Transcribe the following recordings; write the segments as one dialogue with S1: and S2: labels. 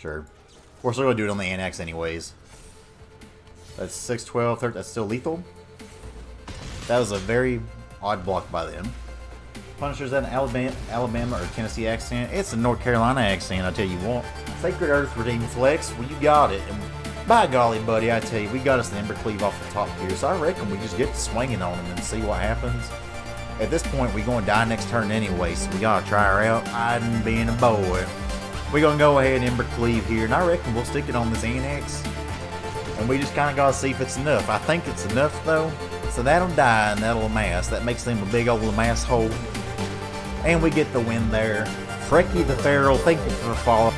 S1: Sure. Of course, we're going to do it on the Anax anyways. That's 6, 12, 13. That's still lethal. That was a very odd block by them. Punisher's at an Alabama or Tennessee accent. It's a North Carolina accent, I tell you what. Sacred Earth Redeem Flex, well, you got it. And by golly, buddy, I tell you, we got us an Embercleave off the top here, so I reckon we just get to swinging on him and see what happens. At this point, we're going to die next turn anyway, so we got to try her out. Hiding being a boy. We're going to go ahead and Embercleave here, and I reckon we'll stick it on this Anax. And we just kind of got to see if it's enough. I think it's enough, though. So that'll die and that'll amass. That makes them a big old amass hole. And we get the win there. Frecky the Feral, thank you for the follow.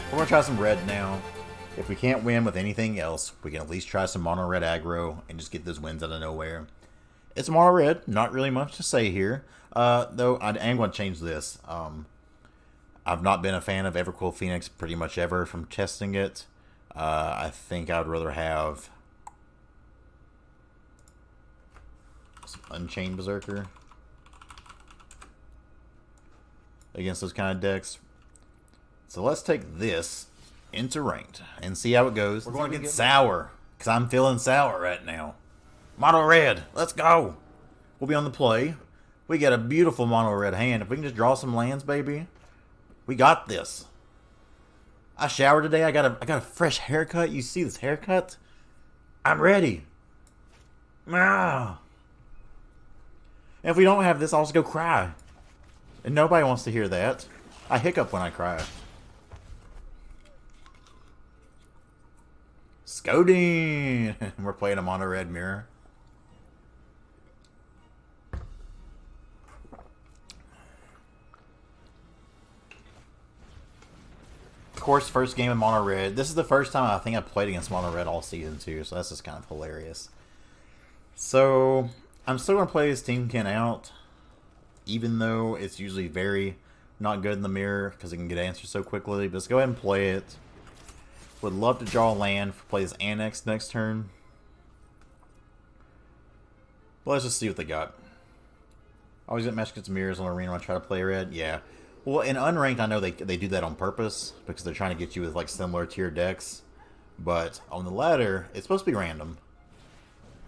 S1: We're going to try some red now. If we can't win with anything else, we can at least try some Mono Red Aggro and just get those wins out of nowhere. It's Mono Red, not really much to say here. Though I am going to change this. I've not been a fan of Everquill Phoenix pretty much ever from testing it. I think I would rather have some Unchained Berserker against those kind of decks. So let's take this into ranked and see how it goes. We're going to get sour because I'm feeling sour right now. Mono Red, let's go. We'll be on the play. We got a beautiful Mono Red hand. If we can just draw some lands, baby, we got this. I showered today. I got a fresh haircut. You see this haircut? I'm ready. Ah. And if we don't have this, I'll just go cry. And nobody wants to hear that. I hiccup when I cry. Scoding! We're playing a Mono Red mirror. Of course, first game of Mono Red. This is the first time I think I've played against Mono Red all season too, so that's just kind of hilarious. So, I'm still going to play this Teamkin out, even though it's usually very not good in the mirror because it can get answered so quickly. But let's go ahead and play it. Would love to draw a land, play this Anax next turn. But let's just see what they got. Always get match against mirrors on arena when I try to play red. Yeah. Well, in unranked, I know they do that on purpose because they're trying to get you with like similar tier decks. But on the ladder, it's supposed to be random.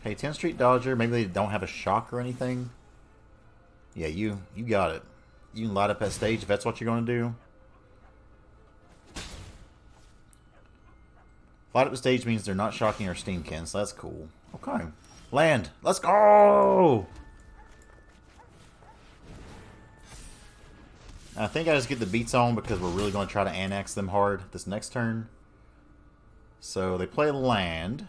S1: Okay, 10th Street Dodger. Maybe they don't have a shock or anything. Yeah, you got it. You can light up that stage if that's what you're going to do. Light up the stage means they're not shocking our Steamkin, so that's cool. Okay. Land. Let's go! I think I just get the beats on because we're really going to try to Anax them hard this next turn. So they play land.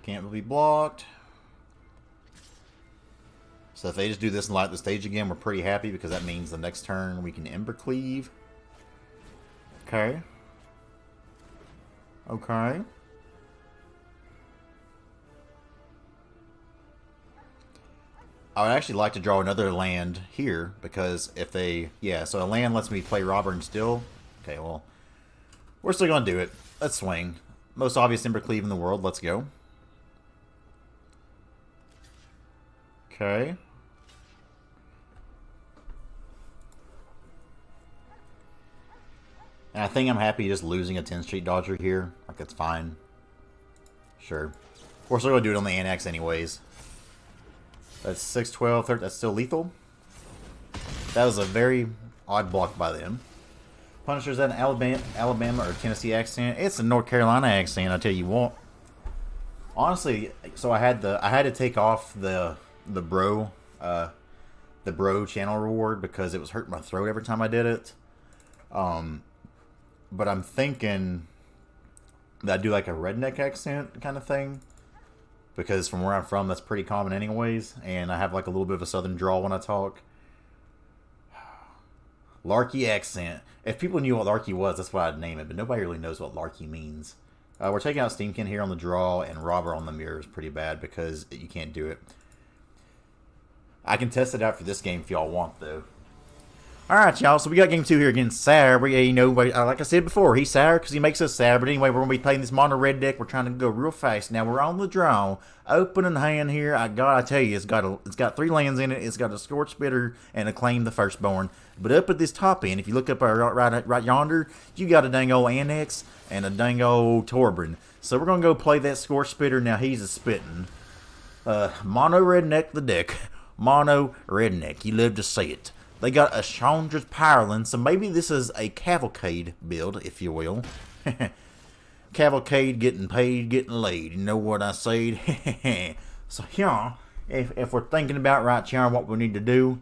S1: Can't be blocked. So if they just do this and light the stage again, we're pretty happy because that means the next turn we can Embercleave. Okay. Okay. I would actually like to draw another land here because if they... Yeah, so a land lets me play Robber and Still. Okay, well, we're still going to do it. Let's swing. Most obvious Embercleave in the world. Let's go. Okay. And I think I'm happy just losing a 10th Street Dodger here. Like, that's fine. Sure. Of course, we're going to do it on the Anax anyways. That's 6, 12, 13. That's still lethal. That was a very odd block by them. Punisher's at an Alabama or Tennessee accent. It's a North Carolina accent, I tell you what. Honestly, so I had to take off the bro channel reward because it was hurting my throat every time I did it. But I'm thinking that I do like a redneck accent kind of thing. Because from where I'm from, that's pretty common anyways. And I have like a little bit of a southern drawl when I talk. Larky accent. If people knew what Larky was, that's what I'd name it. But nobody really knows what Larky means. We're taking out Steamkin here on the draw. And Robber on the mirror is pretty bad because you can't do it. I can test it out for this game if y'all want though. Alright, y'all, so we got game 2 here against Sour. You know, like I said before, he's sour because he makes us sour. But anyway, we're going to be playing this Mono Red deck. We're trying to go real fast. Now, we're on the draw. Opening hand here. I tell you, it's got 3 lands in it. It's got a Scorch Bitter and a Claim the Firstborn. But up at this top end, if you look up right yonder, you got a dang old Anax and a dang old Torbran. So we're going to go play that Scorch Bitter. Now, he's a spitting. Mono Redneck the deck. Mono Redneck. You love to see it. They got a Chandra's Powerland, so maybe this is a Cavalcade build, if you will. Cavalcade getting paid, getting laid. You know what I said? So, yeah, if we're thinking about right here what we need to do,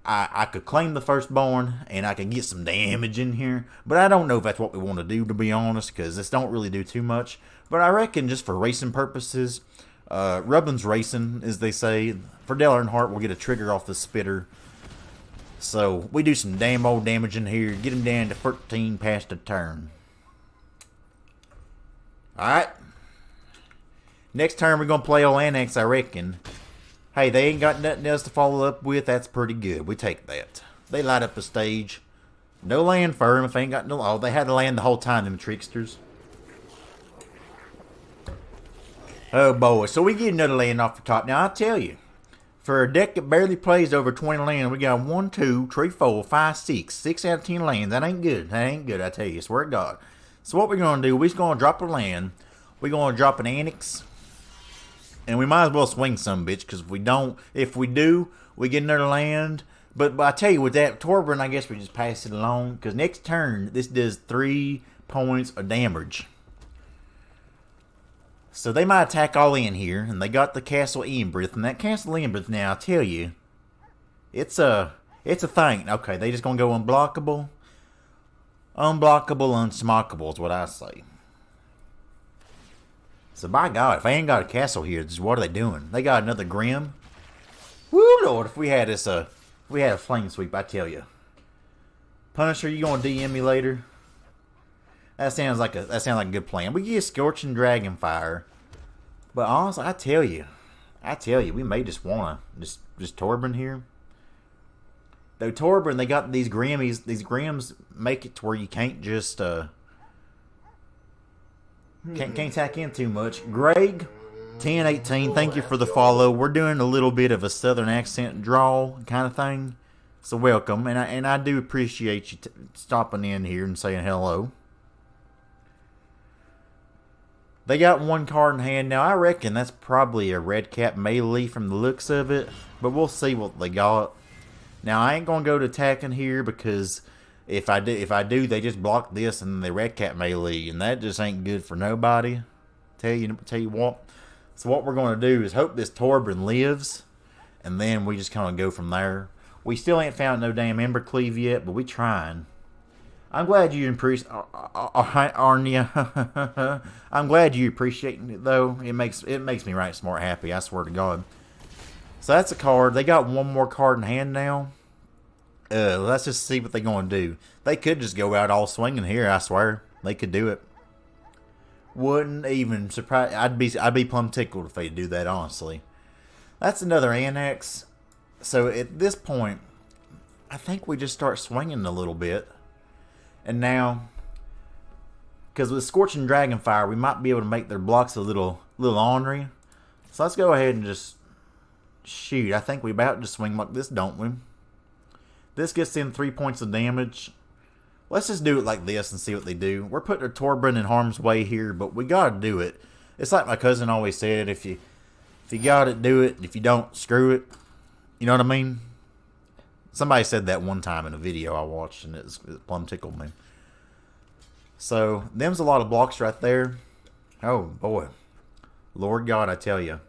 S1: I could claim the Firstborn, and I could get some damage in here. But I don't know if that's what we want to do, to be honest, because this don't really do too much. But I reckon just for racing purposes, Rubbin's racing, as they say. For Dale Earnhardt, we'll get a trigger off the Spitter. So, we do some damn old damage in here. Get him down to 13 past a turn. Alright. Next turn, we're going to play old Anax, I reckon. Hey, they ain't got nothing else to follow up with. That's pretty good. We take that. They light up the stage. No land for them if they ain't got no... Oh, they had to land the whole time, them tricksters. Oh, boy. So, we get another land off the top. Now, I tell you. For a deck that barely plays over 20 lands, we got 1, 2, 3, 4, 5, 6. 6 out of 10 lands. That ain't good. That ain't good, I tell you. Swear to God. So what we're going to do, we're just going to drop a land. We're going to drop an Anax. And we might as well swing some, bitch. Because if we do, we get another land. But I tell you, with that Torbran, I guess we just pass it along. Because next turn, this does 3 points of damage. So they might attack all in here, and they got the Castle Embereth, and that Castle Embereth now, I tell you, it's a thing. Okay, they just gonna go unblockable, unsmockable is what I say. So by God, if they ain't got a castle here, just what are they doing? They got another Grim. Woo Lord, if we had a flame sweep, I tell you. Punisher, you gonna DM me later? That sounds like a good plan. We get Scorching Dragonfire. But honestly, I tell you, we may just wanna just Torbran here. Though Torbran, they got these Grimmies. These Grims make it to where you can't just can't tack in too much. Greg, 1018, thank you for the follow. We're doing a little bit of a southern accent draw kind of thing. So welcome, and I do appreciate you stopping in here and saying hello. They got 1 card in hand. Now, I reckon that's probably a red cap melee from the looks of it. But we'll see what they got. Now, I ain't going to go to attacking here because if I do, they just block this and they red cap melee. And that just ain't good for nobody. Tell you what. So what we're going to do is hope this Torbran lives. And then we just kind of go from there. We still ain't found no damn Embercleave yet, but we trying. I'm glad you appreciate, Arnia. I'm glad you appreciate it though. It makes me right smart happy. I swear to God. So that's a card. They got 1 more card in hand now. Let's just see what they're going to do. They could just go out all swinging here. I swear they could do it. Wouldn't even surprise. I'd be plumb tickled if they do that. Honestly, that's another Anax. So at this point, I think we just start swinging a little bit. And now, because with Scorching Dragonfire, we might be able to make their blocks a little ornery. So let's go ahead and just shoot. I think we about to swing like this, don't we? This gets them 3 points of damage. Let's just do it like this and see what they do. We're putting our Torbran in harm's way here, but we gotta do it. It's like my cousin always said: if you got it, do it. If you don't, screw it. You know what I mean? Somebody said that one time in a video I watched, and it plumb tickled me. So, them's a lot of blocks right there. Oh, boy. Lord God, I tell you.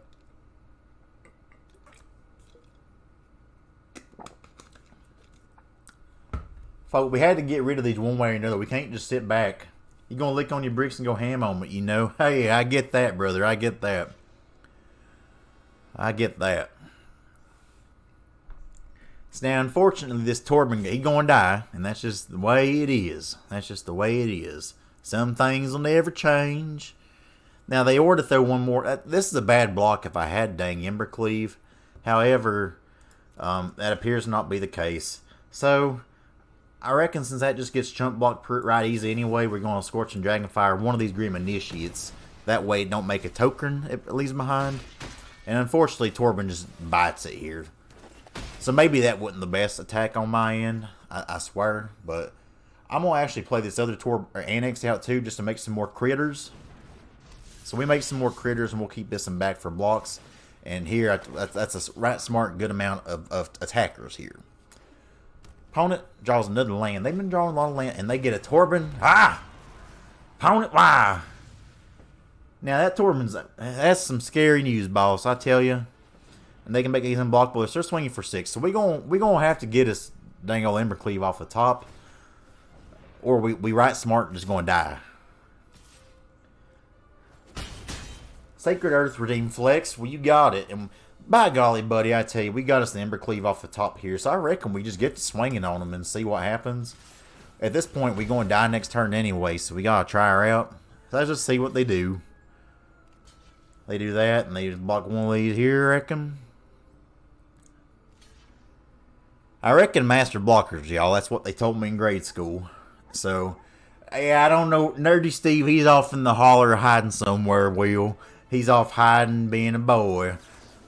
S1: Folks, we had to get rid of these one way or another. We can't just sit back. You're going to lick on your bricks and go ham on it, you know. Hey, I get that, brother. I get that. I get that. So now, unfortunately, this Torbran, he gonna die, and that's just the way it is. That's just the way it is. Some things will never change. Now, they ought to throw 1 more. This is a bad block if I had dang Embercleave. However, that appears to not be the case. So, I reckon since that just gets chump blocked right easy anyway, we're going to Scorch and Dragonfire one of these Grim Initiates. That way it don't make a token it leaves behind. And unfortunately, Torben just bites it here. So maybe that wasn't the best attack on my end, I swear. But I'm going to actually play this other Anax out too, just to make some more critters. So we make some more critters and we'll keep this in back for blocks. And here, that's a right smart, good amount of attackers here. Opponent draws another land. They've been drawing a lot of land, and they get a Torben. Ah! Opponent, why? Now, that Torben's, that's some scary news, boss, I tell you. And they can make these unblockable. They're swinging for 6. So we gonna have to get us dang old Embercleave off the top. Or we right smart and just gonna die. Sacred Earth Redeem Flex. Well, you got it. And by golly, buddy, I tell you, we got us the Embercleave off the top here. So I reckon we just get to swinging on them and see what happens. At this point, we going to die next turn anyway, so we got to try her out. So let's just see what they do. They do that, and they just block one of these here, I reckon. I reckon master blockers, y'all. That's what they told me in grade school. So, yeah, I don't know. Nerdy Steve, he's off in the holler hiding somewhere, Will. He's off hiding, being a boy.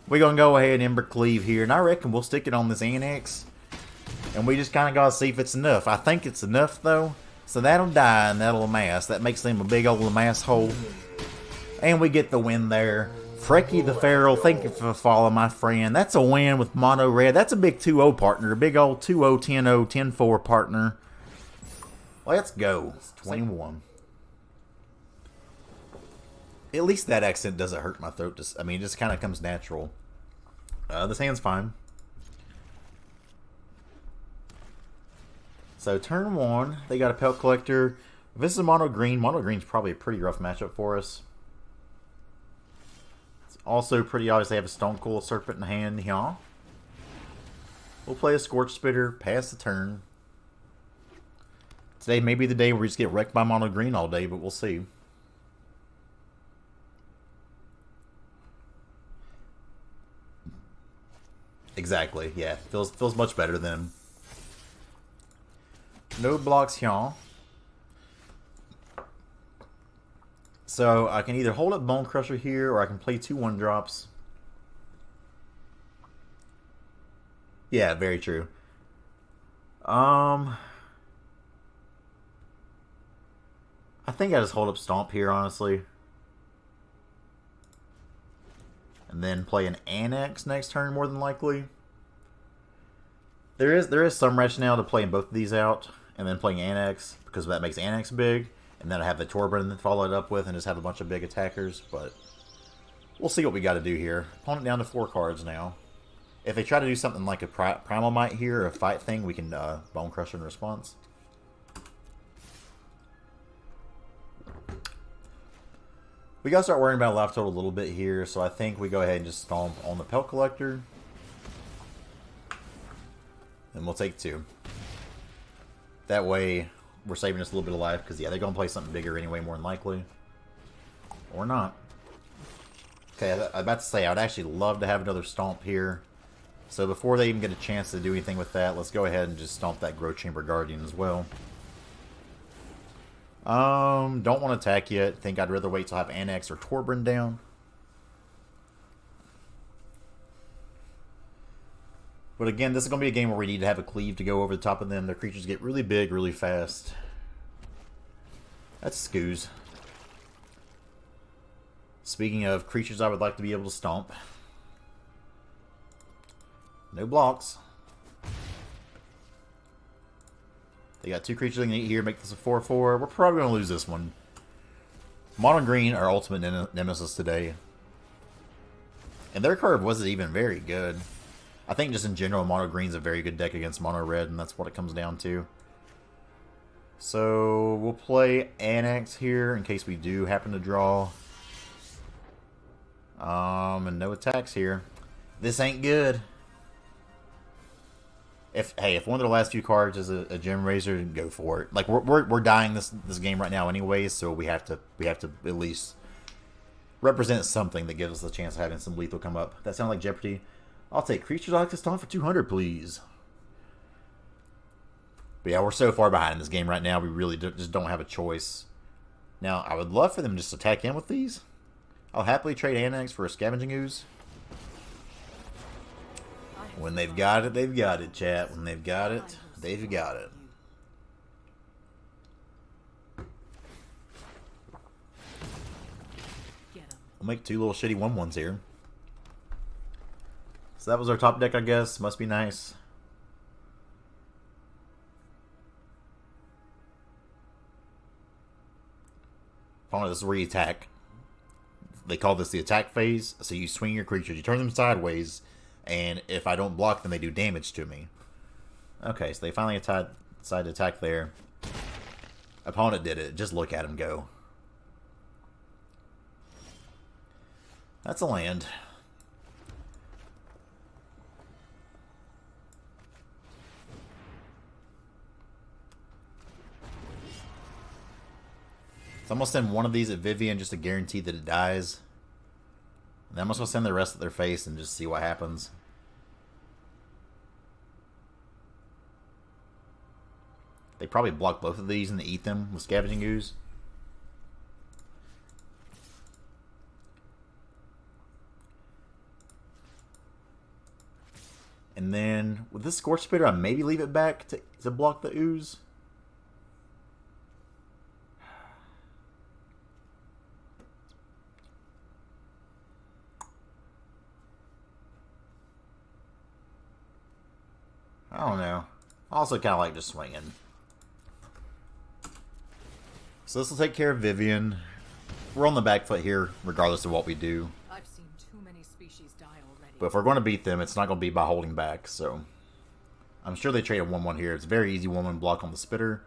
S1: We're going to go ahead and Embercleave here, and I reckon we'll stick it on this Anax. And we just kind of got to see if it's enough. I think it's enough, though. So that'll die, and that'll amass. That makes them a big old amass hole. And we get the win there. Frecky the Pharaoh, thank you for the follow, my friend. That's a win with Mono Red. That's a big 2-0 partner. A big old 2-0, 10-0, 10-4 partner. Let's go. 21. At least that accent doesn't hurt my throat. I mean, it just kind of comes natural. This hand's fine. So, turn 1, they got a Pelt Collector. If this is Mono Green's probably a pretty rough matchup for us. It's also pretty obvious they have a Stone Cold Serpent in hand here. We'll play a Scorch Spitter, pass the turn. Today may be the day where we just get wrecked by Mono Green all day, but we'll see. Exactly, yeah. Feels much better than. No blocks here. So I can either hold up Bonecrusher here or I can play 2 1-drops. Yeah, very true. I think I just hold up Stomp here, honestly. And then play an Anax next turn, more than likely. There is some rationale to playing both of these out and then playing Anax, because that makes Anax big. And then I have the Torben to follow it up with and just have a bunch of big attackers. But we'll see what we got to do here. Opponent down to 4 cards now. If they try to do something like a Primal Might here, or a fight thing, we can Bonecrusher in response. We got to start worrying about life total a little bit here, so I think we go ahead and just stomp on the Pelt Collector. And we'll take 2. That way, we're saving us a little bit of life, because, yeah, they're going to play something bigger anyway, more than likely. Or not. Okay, I was about to say, I would actually love to have another Stomp here. So before they even get a chance to do anything with that, let's go ahead and just Stomp that Growth Chamber Guardian as well. Don't want to attack yet. Think I'd rather wait till I have Anax or Torben down. But again, this is going to be a game where we need to have a cleave to go over the top of them. Their creatures get really big, really fast. That's Scoos. Speaking of creatures I would like to be able to stomp. No blocks. They got 2 creatures they can eat here, make this a 4-4. We're probably going to lose this one. Mono Green, our ultimate nemesis today. And their card wasn't even very good. I think just in general, Mono Green's a very good deck against Mono Red, and that's what it comes down to. So we'll play Anax here in case we do happen to draw. And no attacks here. This ain't good. If one of the last few cards is a Gem Razor, go for it. Like we're dying this game right now anyways, so we have to at least represent something that gives us the chance of having some lethal come up. That sounds like Jeopardy. I'll take creatures I like to stomp for 200, please. But yeah, we're so far behind in this game right now, we really just don't have a choice. Now, I would love for them to just attack in with these. I'll happily trade Anax for a Scavenging Ooze. When they've got it, they've got it, chat. When they've got it, they've got it. We'll make 2 little shitty 1/1s here. So that was our top deck, I guess. Must be nice. This is where you attack. They call this the attack phase. So you swing your creatures. You turn them sideways. And if I don't block them, they do damage to me. Okay, so they finally decided to attack there. Opponent did it. Just look at him go. That's a land. So I'm going to send one of these at Vivian just to guarantee that it dies. And then I'm just going to send the rest at their face and just see what happens. They probably block both of these and they eat them with Scavenging Ooze. And then with this Scorch Spitter, I maybe leave it back to block the Ooze. I don't know. I also kind of like just swinging. So this will take care of Vivian. We're on the back foot here, regardless of what we do.
S2: I've seen too many species die already.
S1: But if we're going to beat them, it's not going to be by holding back. So I'm sure they trade a 1/1 here. It's a very easy 1/1 block on the Spitter.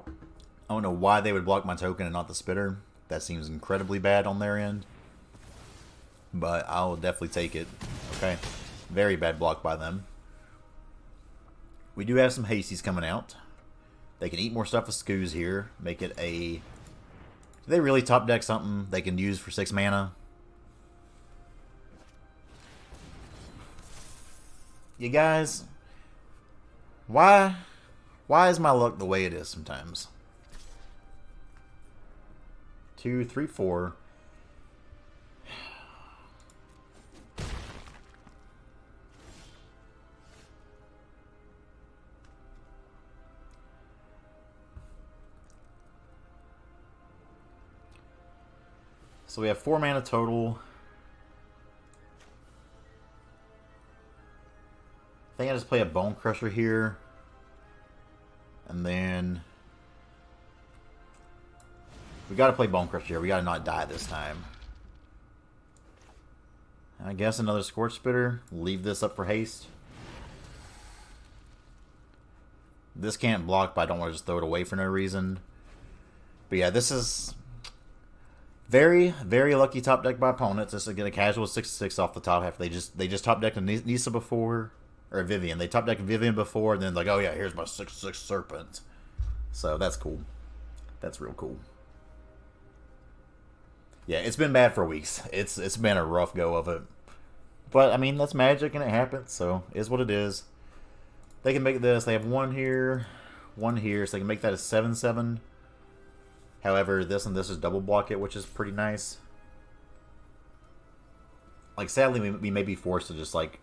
S1: I don't know why they would block my token and not the Spitter. That seems incredibly bad on their end. But I'll definitely take it. Okay. Very bad block by them. We do have some Hasties coming out. They can eat more stuff with Skoos here. Make it a... Do they really top deck something they can use for 6 mana? You guys... Why is my luck the way it is sometimes? 2, 3, 4. So we have 4 mana total. I think I just play a Bonecrusher here. And then... We gotta play Bonecrusher here. We gotta not die this time. I guess another Scorch Spitter. Leave this up for haste. This can't block, but I don't want to just throw it away for no reason. But yeah, this is... Very, very lucky top deck by opponents. This is get a casual 6/6 off the top half. They just top decked a Nissa before, or Vivian. They top decked Vivian before, and then like, oh yeah, here's my 6/6 Serpent. So that's cool. That's real cool. Yeah, it's been bad for weeks. It's been a rough go of it. But I mean, that's Magic and it happens. So it is what it is. They can make this. They have 1 here, 1 here, so they can make that a 7/7. However, this and this is double block it, which is pretty nice. Like, sadly, we may be forced to just, like...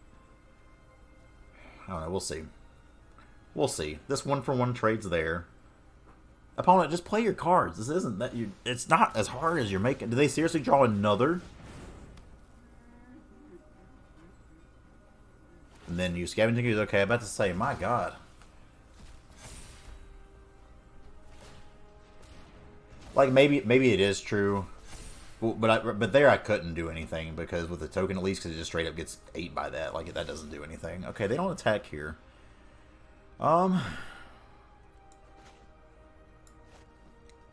S1: I don't know, we'll see. We'll see. This 1-for-1 trade's there. Opponent, just play your cards. This isn't that you... It's not as hard as you're making... Do they seriously draw another? And then you Scavenging Ooze. Okay, I'm about to say, my god. Like, maybe it is true, but there I couldn't do anything because with the token at least, because it just straight up gets ate by that. Like, that doesn't do anything. Okay, they don't attack here. Well,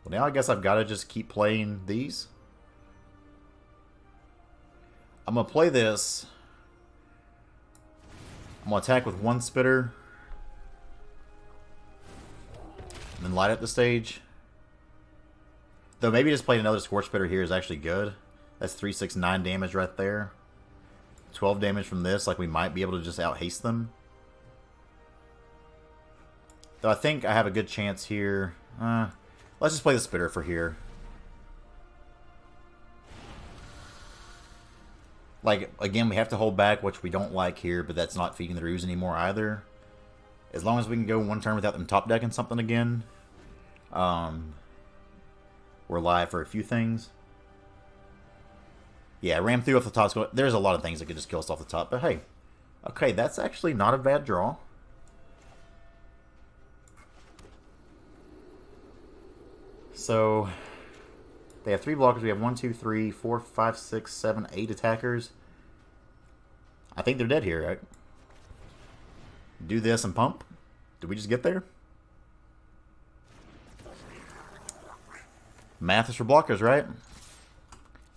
S1: now I guess I've got to just keep playing these. I'm going to play this. I'm going to attack with 1 Spitter. And then light up the stage. Though maybe just playing another Scorch Spitter here is actually good. That's 3, 6, 9 damage right there. 12 damage from this. Like, we might be able to just out-haste them. Though I think I have a good chance here. Let's just play the Spitter for here. Like, again, we have to hold back, which we don't like here, but that's not feeding the Ruse anymore either. As long as we can go one turn without them top decking something again. We're live for a few things. Yeah, ram through off the top. There's a lot of things that could just kill us off the top, but hey. Okay, that's actually not a bad draw. So, they have 3 blockers. We have 1, 2, 3, 4, 5, 6, 7, 8 attackers. I think they're dead here, right? Do this and pump. Did we just get there? Math is for blockers, right?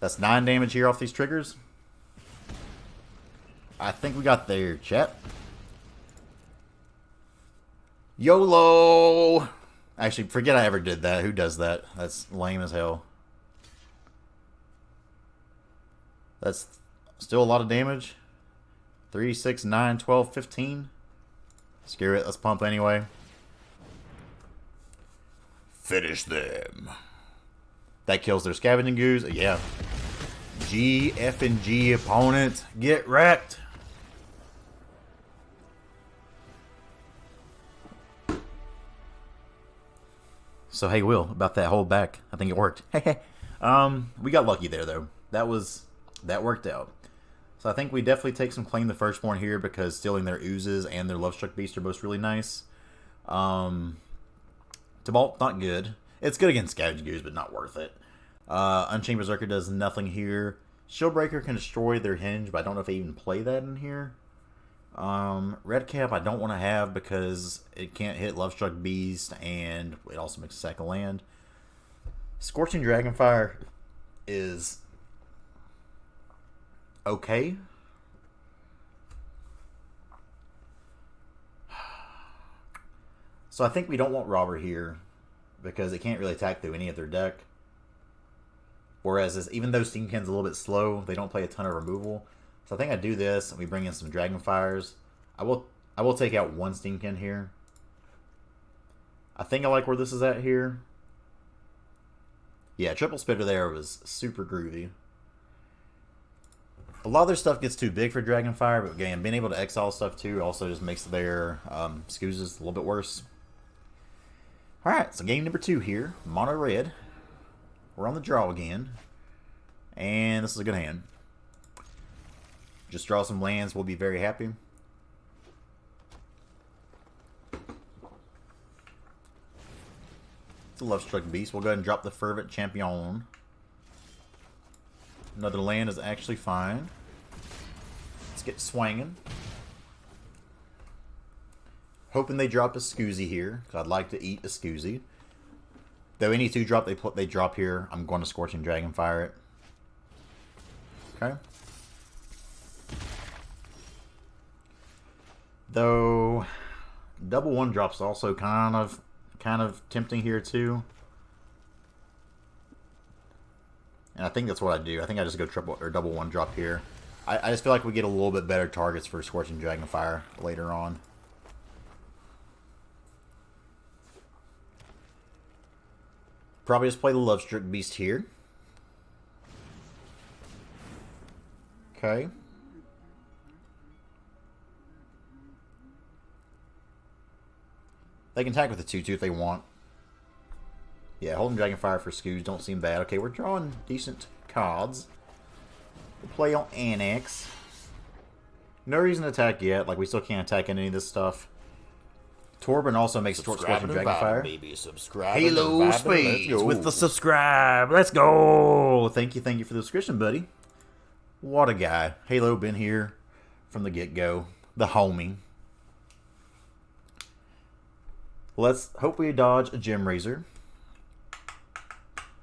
S1: That's 9 damage here off these triggers. I think we got there, chat. YOLO! Actually, forget I ever did that. Who does that? That's lame as hell. That's still a lot of damage. 3, 6, 9, 12, 15. Screw it. Let's pump anyway. Finish them. That kills their Scavenging Goose. Yeah. G, F, and G opponent. Get wrecked. So, hey, Will, about that hold back. I think it worked. We got lucky there, though. That worked out. So I think we definitely take some claim to Firstborn here because stealing their Oozes and their Lovestruck Beast are both really nice. Tibalt, not good. It's good against Scavenging Goose, but not worth it. Unchained Berserker does nothing here. Shieldbreaker can destroy their Hinge, but I don't know if they even play that in here. Red Cap I don't want to have because it can't hit Lovestruck Beast, and it also makes a sack of land. Scorching Dragonfire is okay. So I think we don't want Robber here because it can't really attack through any of their deck. Whereas, even though Steamkin's a little bit slow, they don't play a ton of removal. So I think I do this, and we bring in some Dragonfires. I will take out one Steamkin here. I think I like where this is at here. Yeah, Triple Spitter there was super groovy. A lot of their stuff gets too big for Dragonfire, but again, being able to exile stuff too also just makes their Scoozes a little bit worse. Alright, so game number 2 here. Mono Red. We're on the draw again. And this is a good hand. Just draw some lands, we'll be very happy. It's a Lovestruck Beast. We'll go ahead and drop the Fervent Champion. Another land is actually fine. Let's get swinging. Hoping they drop a Scoozy here, because I'd like to eat a Scoozy. Though any 2-drop they drop here, I'm going to Scorching Dragonfire it. Okay. Though double 1-drops also kind of tempting here too. And I think that's what I do. I think I just go triple or double 1-drop here. I just feel like we get a little bit better targets for Scorching Dragonfire later on. Probably just play the Lovestruck Beast here. Okay. They can attack with the 2-2 if they want. Yeah, holding Dragonfire for Scoos don't seem bad. Okay, we're drawing decent cards. We'll play on Anax. No reason to attack yet. Like, we still can't attack any of this stuff. Torben also makes Scorching Dragonfire.
S3: Baby, subscribe.
S1: Halo Space with the subscribe. Let's go. Thank you for the subscription, buddy. What a guy. Halo been here from the get-go. The homie. Let's hope we dodge a Gem Razor.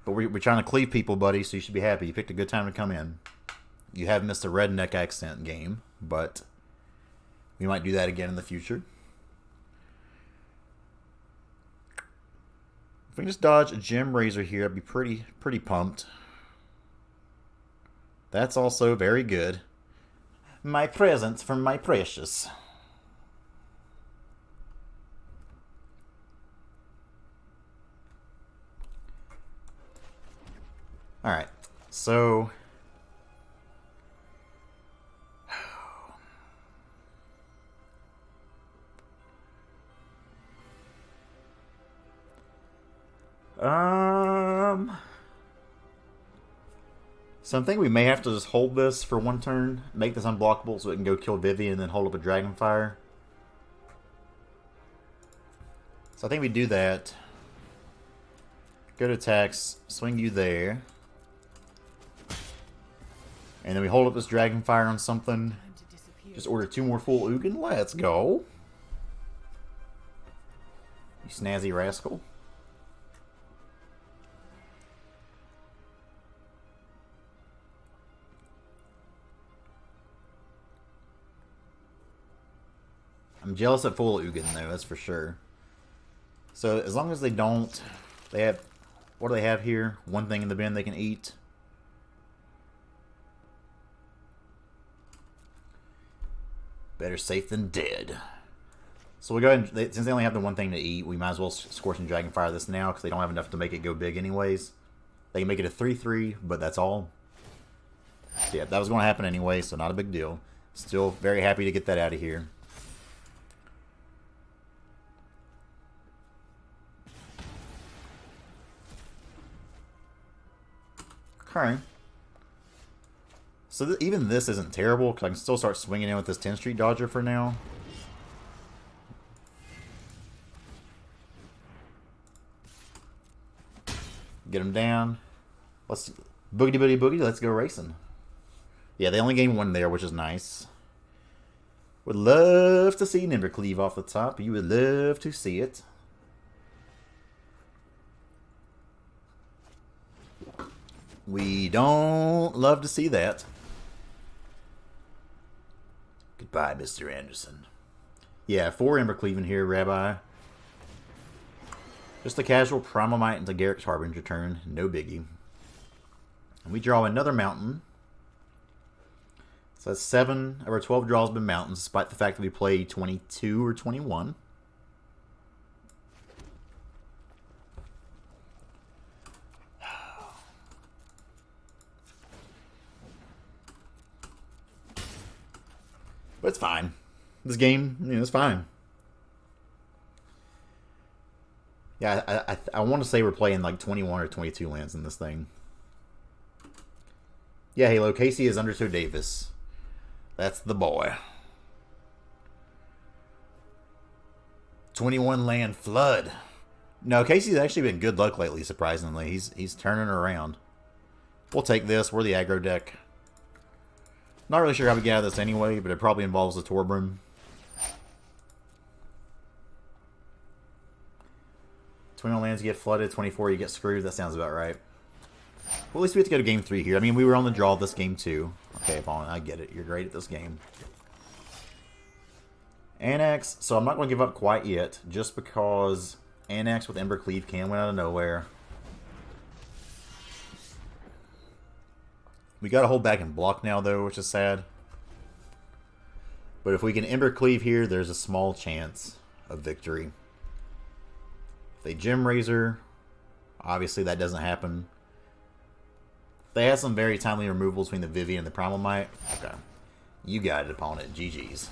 S1: But we're trying to cleave people, buddy, so you should be happy. You picked a good time to come in. You have missed a redneck accent game, but we might do that again in the future. If we can just dodge a Gem Razor here, I'd be pretty pumped. That's also very good. My present from my precious. Alright, so... So I'm thinking we may have to just hold this for one turn, make this unblockable so it can go kill Vivi and then hold up a Dragonfire. So I think we do that. Go to attacks, swing you there. And then we hold up this Dragonfire on something. Just order 2 more full Ugin. Let's go. You snazzy rascal. I'm jealous of full Ugin though, that's for sure. So as long as they don't, they have, what do they have here? One thing in the bin they can eat. Better safe than dead. So we'll go ahead and, since they only have the one thing to eat, we might as well Scorching Dragonfire this now because they don't have enough to make it go big anyways. They can make it a 3-3, but that's all. Yeah, that was going to happen anyway, so not a big deal. Still very happy to get that out of here. Okay. So even this isn't terrible, because I can still start swinging in with this 10th Street Dodger for now. Get him down. Let's boogity boogie boogie, let's go racing. Yeah, they only gained 1 there, which is nice. Would love to see an Embercleave off the top. You would love to see it. We don't love to see that. Goodbye, Mr. Anderson. Yeah, 4 Embercleave in here, Rabbi. Just a casual Primal Might into Garrick's Harbinger turn. No biggie. And we draw another mountain. So that's 7 of our 12 draws have been mountains, despite the fact that we play 22 or 21. But it's fine. This game, you know, it's fine. Yeah, I want to say we're playing like 21 or 22 lands in this thing. Yeah, Halo, Casey is Undertow Davis. That's the boy. 21 land flood. No, Casey's actually been good luck lately, surprisingly. He's turning around. We'll take this. We're the aggro deck. Not really sure how we get out of this anyway, but it probably involves the Torbrim. 21 lands you get flooded, 24 you get screwed. That sounds about right. Well, at least we have to go to game 3 here. I mean, we were on the draw this game too. Okay, Vaughn, I get it. You're great at this game. Anax, so I'm not going to give up quite yet, just because Anax with Embercleave can win out of nowhere. We got to hold back and block now, though, which is sad. But if we can Embercleave here, there's a small chance of victory. If they Gem Razor, obviously that doesn't happen. They have some very timely removals between the Vivi and the Primal Might. Okay. You got it, opponent. GG's.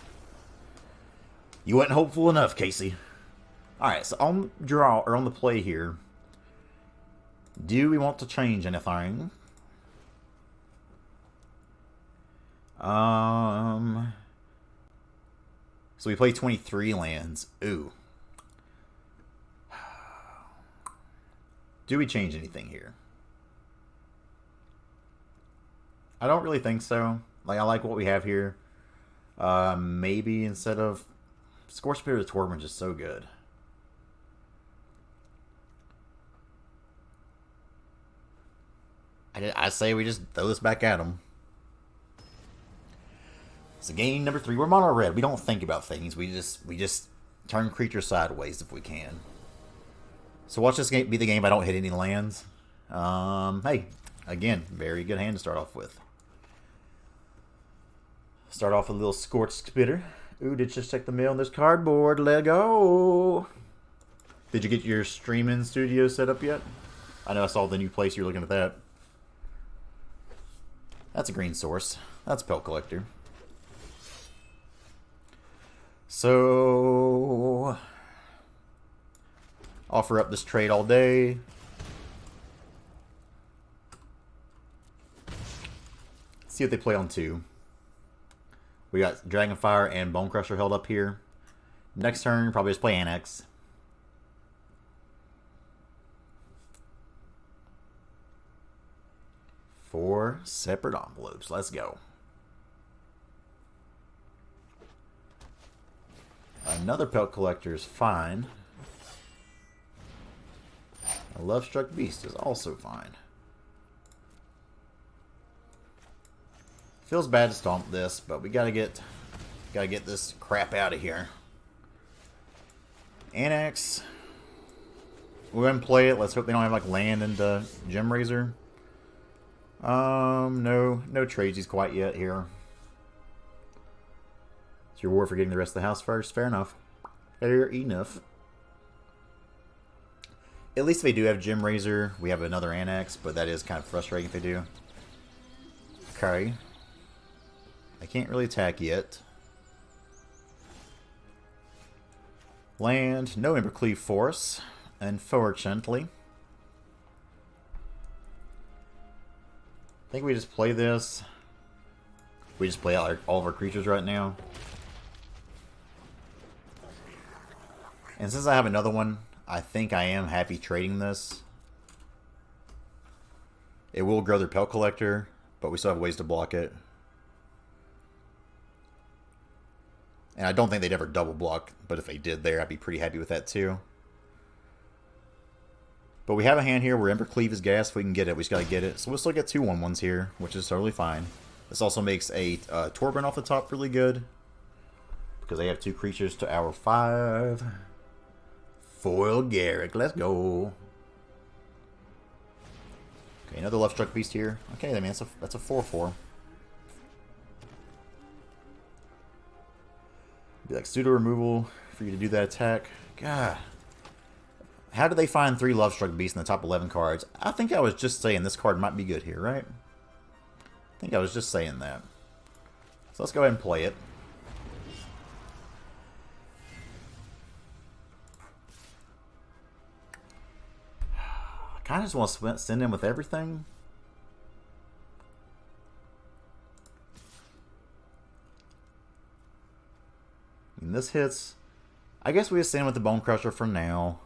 S1: You weren't hopeful enough, Casey. Alright, so on the draw, or on the play here, do we want to change anything? So we play 23 lands. Ooh. Do we change anything here? I don't really think so. Like, I like what we have here. Maybe instead of... Scorch Spirit of Torment is so good. I say we just throw this back at them. So game number 3, we're Mono Red. We don't think about things. We just turn creatures sideways if we can. So watch this game be the game I don't hit any lands. Hey, again, very good hand to start off with. Start off with a little Scorched Spitter. Ooh, did just check the mail on this cardboard. Let go. Did you get your streaming studio set up yet? I know I saw the new place. You're looking at that. That's a green source. That's Pelt Collector. So offer up this trade all day. See what they play on 2. We got Dragonfire and Bonecrusher held up here. Next turn, probably just play Anax. Four separate envelopes. Let's go. Another Pelt Collector is fine. A Love-Struck Beast is also fine. Feels bad to stomp this, but we gotta get this crap out of here. Anax. We're gonna play it. Let's hope they don't have like land into Gem Razor. No tradesies quite yet here. It's your reward for getting the rest of the house first. Fair enough. Fair enough. At least if they do have Gem Razor, we have another Anax, but that is kind of frustrating if they do. Okay. I can't really attack yet. Land, no Embercleave Force, unfortunately. I think we just play this. We just play out all of our creatures right now. And since I have another one, I think I am happy trading this. It will grow their Pelt Collector, but we still have ways to block it. And I don't think they'd ever double block, but if they did there, I'd be pretty happy with that too. But we have a hand here where Embercleave is gas. If we can get it, we just got to get it. So we'll still get 2 1/1s here, which is totally fine. This also makes a Torbrand off the top really good, because they have 2 creatures to our 5. Foil Garrick, let's go. Okay, another Love-Struck Beast here. Okay, I mean, that's a 4/4. Be like pseudo removal for you to do that attack. God. How did they find 3 Love-Struck Beasts in the top 11 cards? I think I was just saying this card might be good here, right? I think I was just saying that. So let's go ahead and play it. I kind of just want to send in with everything. And this hits. I guess we just send with the Bonecrusher for now.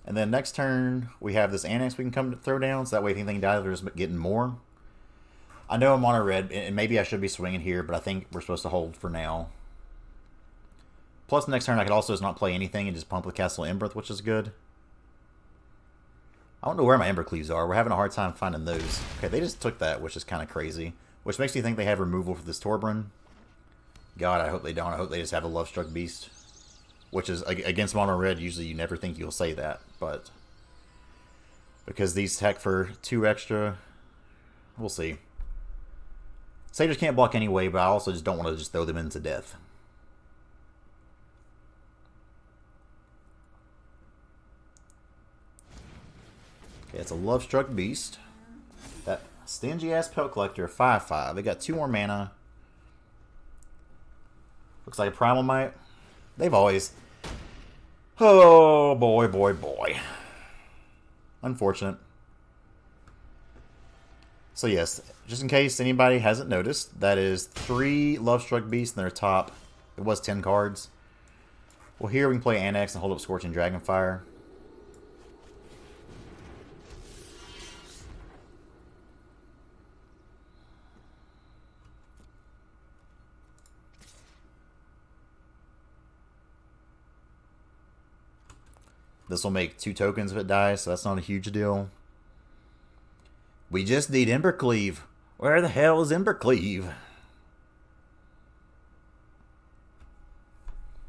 S1: And then next turn, we have this Anax we can come to throw down, so that way if anything dies, we're just getting more. I know I'm on a red, and maybe I should be swinging here, but I think we're supposed to hold for now. Plus, next turn, I could also just not play anything and just pump with Castle Embereth, which is good. I don't know where my Embercleaves are. We're having a hard time finding those. Okay, they just took that, which is kind of crazy. Which makes me think they have removal for this Torbrand. God, I hope they don't. I hope they just have a Love-Struck Beast. Which is, against Mono Red, usually you never think you'll say that. But because these attack for 2 extra, we'll see. Satyrs can't block anyway, but I also just don't want to just throw them into death. Okay, it's a Love-Struck Beast. That stingy-ass Pelt Collector, 5/5. They got 2 more mana. Looks like a Primal Might. They've always... Oh, boy, boy, boy. Unfortunate. So yes, just in case anybody hasn't noticed, that is 3 Love-Struck Beasts in their top. It was 10 cards. Well, here we can play Anax and hold up Scorching Dragonfire. This will make 2 tokens if it dies, so that's not a huge deal. We just need Embercleave. Where the hell is Embercleave?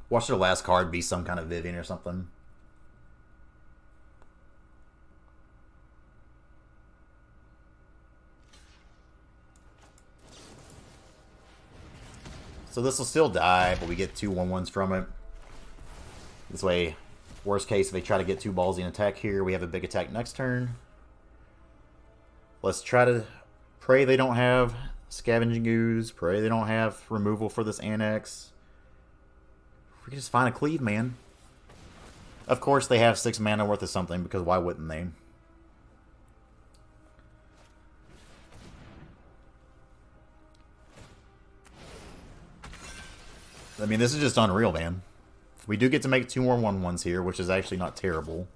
S1: Watch their last card be some kind of Vivian or something. So this will still die, but we get 2 1/1s from it. This way, worst case, if they try to get 2 ballsy and attack here, we have a big attack next turn. Let's try to pray they don't have Scavenging Ooze. Pray they don't have removal for this Anax. We can just find a cleave, man. Of course, they have 6 mana worth of something, because why wouldn't they? I mean, this is just unreal, man. We do get to make 2 more 1/1s here, which is actually not terrible.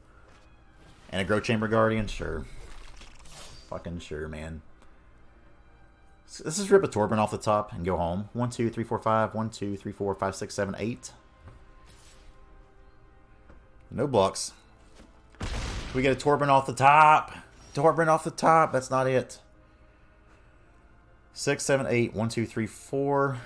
S1: And a Growth Chamber Guardian? Sure. Fucking sure, man. So let's just rip a Torpin off the top and go home. 1, 2, 3, 4, 5. 1, 2, 3, 4, 5, 6, 7, 8. No blocks. We get a Torpin off the top. Torpin off the top. That's not it. 6, 7, 8. 1, 2, 3, 4.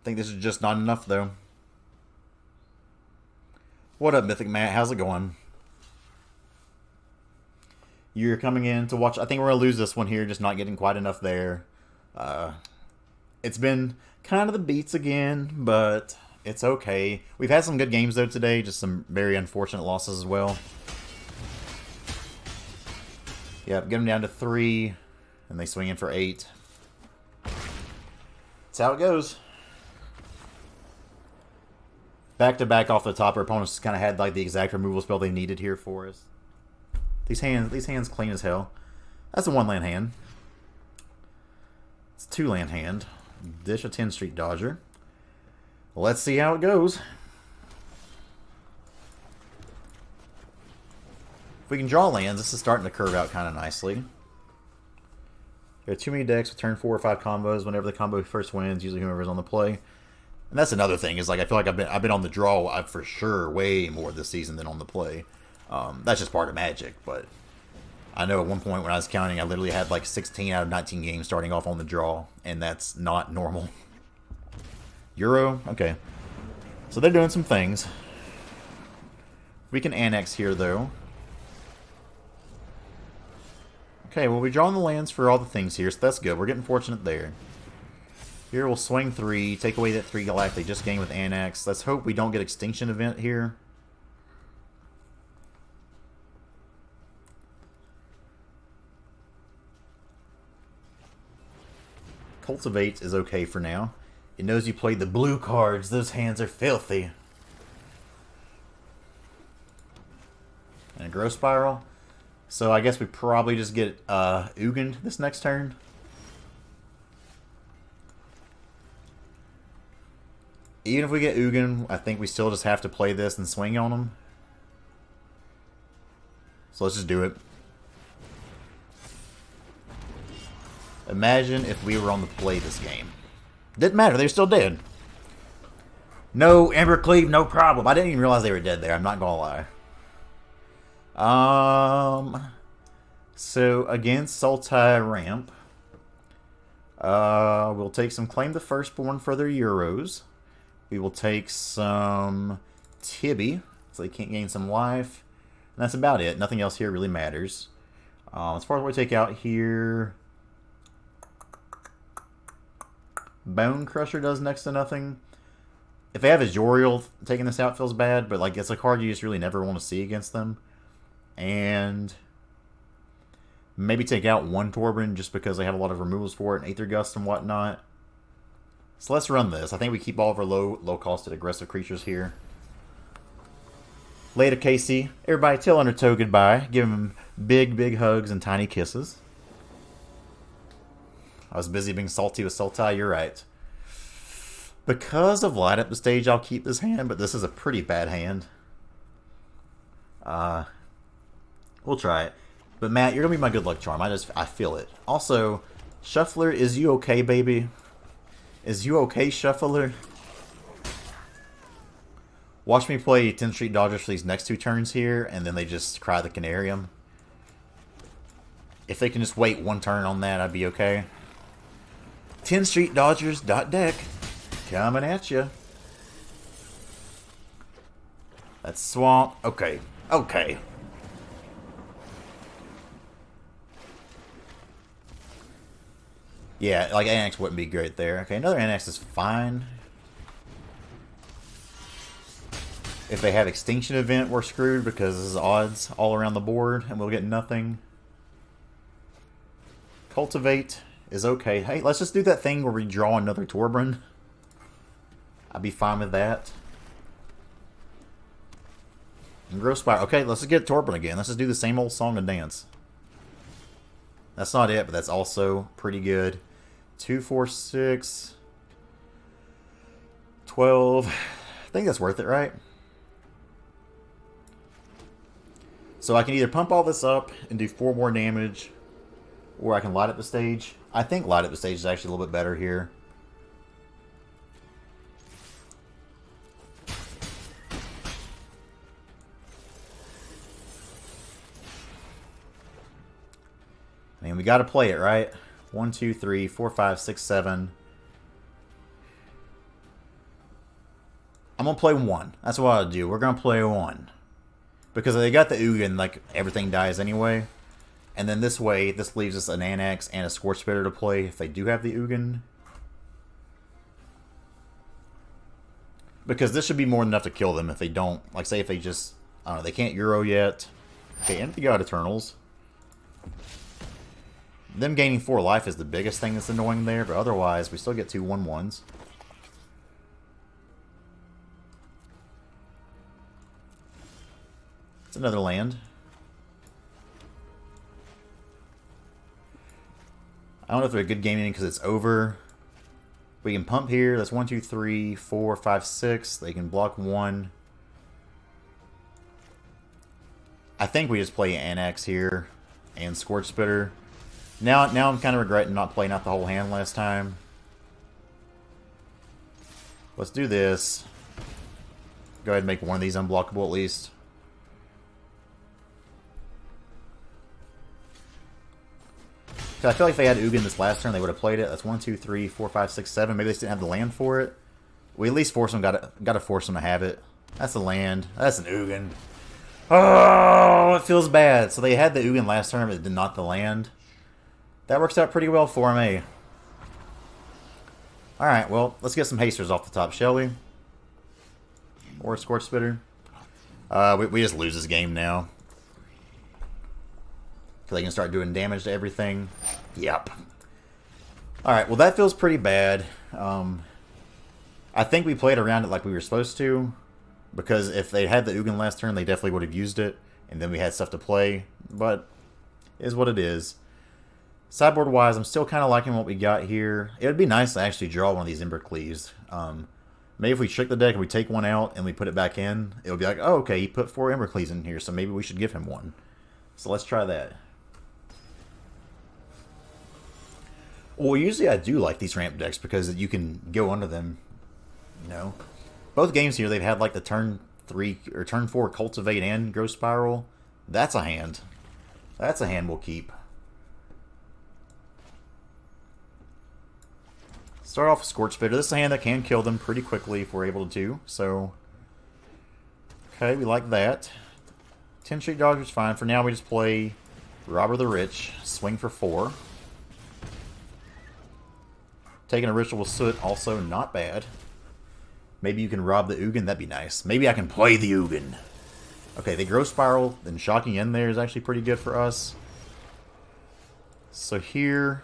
S1: I think this is just not enough, though. What up, Mythic Matt? How's it going? You're coming in to watch. I think we're going to lose this one here, just not getting quite enough there. It's been kind of the beats again, but it's okay. We've had some good games, though, today. Just some very unfortunate losses as well. Yep, get them down to 3, and they swing in for 8. That's how it goes. Back to back off the top, our opponents just kind of had like the exact removal spell they needed here for us. These hands clean as hell. That's a 1-land hand. It's a 2-land hand. Dish a 10 Street Dodger. Let's see how it goes. If we can draw lands, this is starting to curve out kind of nicely. There are too many decks with turn 4 or 5 combos. Whenever the combo first wins, usually whoever's on the play. And that's another thing, is like I feel like I've been on the draw for sure way more this season than on the play. That's just part of Magic, but I know at one point when I was counting, I literally had like 16 out of 19 games starting off on the draw, and that's not normal. Euro? Okay. So they're doing some things. We can Anax here, though. Okay, well, we're drawing the lands for all the things here, so that's good. We're getting fortunate there. Here we'll swing 3, take away that 3 Galactic just gained with Anax. Let's hope we don't get Extinction Event here. Cultivate is okay for now. It knows you played the blue cards. Those hands are filthy. And a Growth Spiral. So I guess we probably just get Ugin this next turn. Even if we get Ugin, I think we still just have to play this and swing on them. So let's just do it. Imagine if we were on the play this game. Didn't matter, they're still dead. No, Embercleave, no problem. I didn't even realize they were dead there, I'm not gonna lie. So against Sultai Ramp, we'll take some Claim the Firstborn for their Euros. We will take some Tibby, so they can't gain some life. And that's about it. Nothing else here really matters. As far as what we take out here, Bonecrusher does next to nothing. If they have Azorial, taking this out feels bad, but like it's a card you just really never want to see against them. And maybe take out 1 Torpin just because they have a lot of removals for it, and Aether Gust and whatnot. So let's run this. I think we keep all of our low-costed aggressive creatures here. Later, Casey. Everybody tell Undertow goodbye. Give him big, big hugs and tiny kisses. I was busy being salty with Sultai, you're right. Because of Light Up the Stage, I'll keep this hand, but this is a pretty bad hand. We'll try it. But Matt, you're going to be my good luck charm. I feel it. Also, Shuffler, is you okay, baby? Is you okay, Shuffler? Watch me play 10 Street Dodgers for these next 2 turns here, and then they just cry the Canarium. If they can just wait 1 turn on that, I'd be okay. 10 Street Dodgers .deck coming at you. That's Swamp. Okay. Okay. Yeah, like Anax wouldn't be great there. Okay, another Anax is fine. If they have Extinction Event, we're screwed because this is odds all around the board and we'll get nothing. Cultivate is okay. Hey, let's just do that thing where we draw another Torbran. I'd be fine with that. And Growth Spire. Okay, let's just get Torbran again. Let's just do the same old song and dance. That's not it, but that's also pretty good. 2, 4, 6, 12. I think that's worth it, right? So I can either pump all this up and do 4 more damage, or I can light up the stage. I think light up the stage is actually a little bit better here. I mean, we got to play it, right? 1, 2, 3, 4, 5, 6, 7. I'm going to play 1. That's what I'll do. We're going to play 1. Because they got the Ugin, like, everything dies anyway. And then this way, this leaves us an Anax and a Scorch Spitter to play if they do have the Ugin. Because this should be more than enough to kill them if they don't. Like, say if they just, I don't know, they can't Euro yet. Okay, MTGA Eternals. Them gaining 4 life is the biggest thing that's annoying there, but otherwise, we still get 2 1/1s. It's another land. I don't know if they're a good game because it's over. We can pump here. That's 1, 2, 3, 4, 5, 6. They can block 1. I think we just play Anax here and Scorch Spitter. Now I'm kind of regretting not playing out the whole hand last time. Let's do this. Go ahead and make one of these unblockable at least. I feel like if they had Ugin this last turn, they would have played it. That's 1, 2, 3, 4, 5, 6, 7. Maybe they just didn't have the land for it. We at least force them. Gotta force them to have it. That's a land. That's an Ugin. Oh, it feels bad. So they had the Ugin last turn, but did not the land. That works out pretty well for me. Eh? Alright, well, let's get some hasters off the top, shall we? Or a Scorch Spitter. We just lose this game now. So they can start doing damage to everything. Yep. Alright, well that feels pretty bad. I think we played around it like we were supposed to. Because if they had the Ugin last turn, they definitely would have used it. And then we had stuff to play. But, it is what it is. Sideboard-wise, I'm still kind of liking what we got here. It would be nice to actually draw one of these Embercleaves. Maybe if we trick the deck and we take one out and we put it back in, it would be like, oh, okay, he put 4 Embercleaves in here, so maybe we should give him one. So let's try that. Well, usually I do like these ramp decks because you can go under them, you know. Both games here, they've had like the turn 3 or turn 4 Cultivate and Growth Spiral. That's a hand. That's a hand we'll keep. Start off with Scorch Spitter. This is a hand that can kill them pretty quickly if we're able to. So, okay, we like that. 10 Street Dodgers fine. For now, we just play Robber the Rich. Swing for 4. Taking a Ritual Soot, also not bad. Maybe you can rob the Ugin. That'd be nice. Maybe I can play the Ugin. Okay, the Growth Spiral and Shocking in there is actually pretty good for us. So here,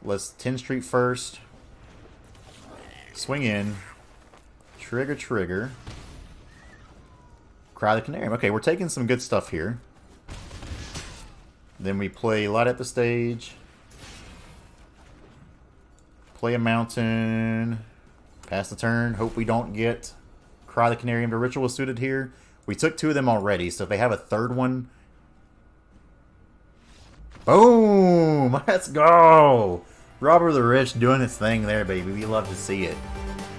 S1: let's 10 Street first. Swing in. Trigger. Cry the Canarium. Okay, we're taking some good stuff here. Then we play Light Up the Stage. Play a Mountain. Pass the turn. Hope we don't get Cry the Canarium to Ritual Suited here. We took 2 of them already, so if they have a third one... Boom! Let's go! Robber the Rich doing his thing there, baby. We love to see it.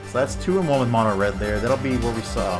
S1: So that's 2-1 with Mono Red there. That'll be where we saw